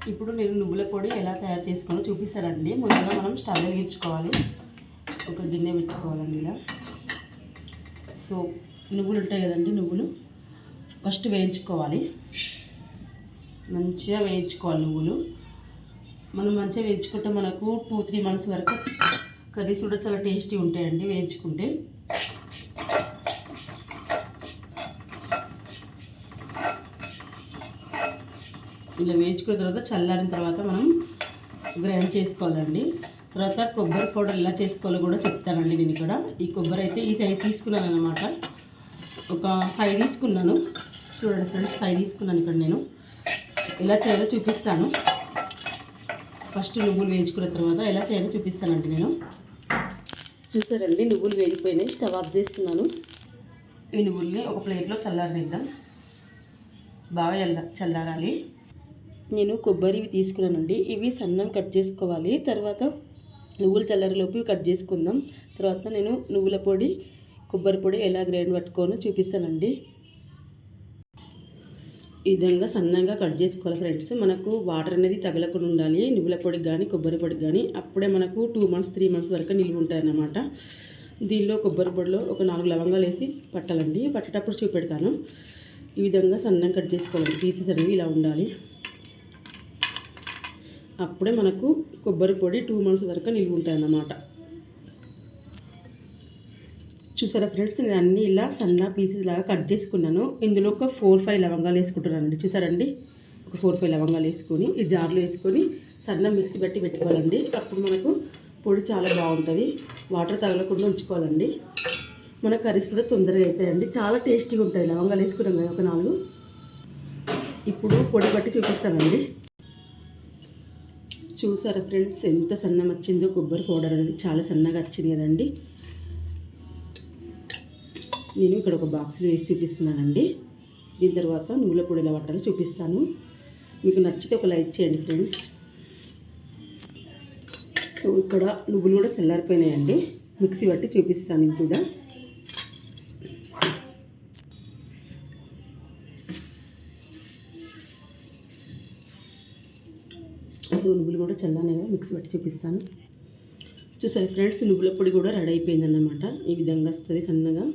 ఇప్పుడు నేను నువ్వుల పొడి ఎలా తయారు చేసుకోవాలో చూపిస్తానండి. ముందుగా మనం స్టవ్ వెలిగించుకోవాలి, ఒక గిన్నె పెట్టుకోవాలండి ఇలా. సో నువ్వులు ఉంటాయి కదండి, నువ్వులు ఫస్ట్ వేయించుకోవాలి, మంచిగా వేయించుకోవాలి. నువ్వులు మనం మంచిగా వేయించుకుంటే మనకు 2-3 months వరకు కర్రీస్ కూడా చాలా టేస్టీ ఉంటాయండి వేయించుకుంటే. ఇలా వేయించుకున్న తర్వాత చల్లారిన తర్వాత మనం గ్రైండ్ చేసుకోవాలండి. తర్వాత కొబ్బరి పౌడర్ ఎలా చేసుకోవాలో కూడా చెప్తానండి నేను ఇక్కడ. ఈ కొబ్బరి అయితే ఈ సైజ్ తీసుకున్నాను అనమాట, ఒక 5 తీసుకున్నాను. చూడండి ఫ్రెండ్స్, 5 తీసుకున్నాను ఇక్కడ. నేను ఎలా చేయాలో చూపిస్తాను. ఫస్ట్ నువ్వులు వేయించుకున్న తర్వాత ఎలా చేయాలో చూపిస్తానండి నేను. చూసారండి, నువ్వులు వేగిపోయినాయి. స్టవ్ ఆఫ్ చేస్తున్నాను. ఈ నువ్వుల్ని ఒక ప్లేట్లో చల్లారనిద్దాం, బాగా చల్లారాలి. నేను కొబ్బరివి తీసుకున్నానండి, ఇవి సన్నం కట్ చేసుకోవాలి. తర్వాత నువ్వులు చల్లారిలోపు కట్ చేసుకుందాం. తర్వాత నేను నువ్వుల పొడి, కొబ్బరి పొడి ఎలా గ్రైండ్ పట్టుకోనో చూపిస్తానండి. ఈ విధంగా సన్నంగా కట్ చేసుకోవాలి ఫ్రెండ్స్. మనకు వాటర్ అనేది తగలకుండా ఉండాలి నువ్వుల పొడికి కానీ కొబ్బరి పొడికి కానీ. అప్పుడే మనకు 2 months 3 months వరకు నిల్వ ఉంటాయి అన్నమాట. దీనిలో కొబ్బరి పొడిలో ఒక 4 లవంగాలు వేసి పట్టాలండి. పట్టేటప్పుడు చూపెడతాను. ఈ విధంగా సన్నంగా కట్ చేసుకోవాలి. పీసెస్ అనేవి ఇలా ఉండాలి. అప్పుడే మనకు కొబ్బరి పొడి 2 months వరకు నిల్వ ఉంటాయి అన్నమాట. చూసారా ఫ్రెండ్స్, నేను అన్నీ ఇలా సన్న పీసెస్ లాగా కట్ చేసుకున్నాను. ఇందులో ఒక 4-5 లవంగాలు వేసుకుంటున్నానండి. చూసారండి, ఒక 4-5 లవంగాలు వేసుకొని ఈ జార్లో వేసుకొని సన్న మిక్సీ పెట్టుకోవాలండి. అప్పుడు మనకు పొడి చాలా బాగుంటుంది. వాటర్ తగలకుండా ఉంచుకోవాలండి. మన కర్రీస్ కూడా తొందరగా అవుతాయండి, చాలా టేస్టీగా ఉంటాయి. లవంగాలు వేసుకున్నాం కదా ఒక 4. ఇప్పుడు పొడి బట్టి చూపిస్తానండి. చూసారా ఫ్రెండ్స్, ఎంత సన్నం వచ్చిందో కొబ్బరి పౌడర్ అనేది, చాలా సన్నగా వచ్చింది కదండి. నేను ఇక్కడ ఒక బాక్స్లో వేసి చూపిస్తున్నానండి. దీని తర్వాత నువ్వుల పొడి ఎలా పట్టాలో చూపిస్తాను. మీకు నచ్చితే ఒక లైక్ చేయండి ఫ్రెండ్స్. సో ఇక్కడ నువ్వులు కూడా చల్లారిపోయినాయండి, మిక్సీ పట్టి చూపిస్తాను ఇది కూడా. నువ్వులు కూడా చల్లానే మిక్సీ పట్టి చూపిస్తాను. చూసారు ఫ్రెండ్స్, నువ్వుల పొడి కూడా రెడీ అయిపోయిందన్నమాట. ఈ విధంగా వస్తుంది సన్నగా.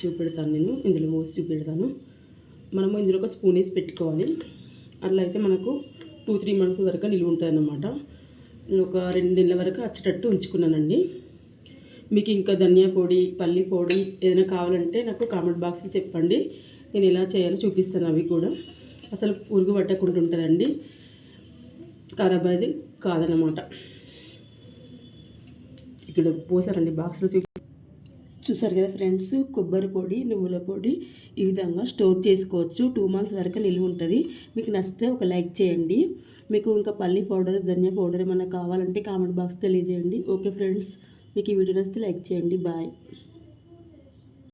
చూపెడతాను నేను, ఇందులో మోసి చూపెడతాను. మనము ఇందులో ఒక స్పూన్ వేసి పెట్టుకోవాలి. అట్లా అయితే మనకు 2-3 months వరకు నిల్వ ఉంటుంది అన్నమాట. నేను ఒక 2 నెలల వరకు వచ్చేటట్టు ఉంచుకున్నానండి. మీకు ఇంకా ధనియా పొడి, పల్లి పొడి ఏదైనా కావాలంటే నాకు కామెంట్ బాక్స్లో చెప్పండి, నేను ఎలా చేయాలో చూపిస్తాను. అవి కూడా అసలు పురుగు పట్టకుండా ఉంటుందండి, ఖరాబ్ అది కాదనమాట. ఇక్కడ పోసారండి బాక్స్లో చూసారు కదా ఫ్రెండ్స్, కొబ్బరి పొడి, నువ్వుల పొడి ఈ విధంగా స్టోర్ చేసుకోవచ్చు. 2 months వరకు నిల్వ ఉంటుంది. మీకు నచ్చితే ఒక లైక్ చేయండి. మీకు ఇంకా పల్లి పౌడర్, ధనియా పౌడర్ ఏమైనా కావాలంటే కామెంట్ బాక్స్ తెలియజేయండి. ఓకే ఫ్రెండ్స్, మీకు ఈ వీడియో నచ్చితే లైక్ చేయండి. బాయ్.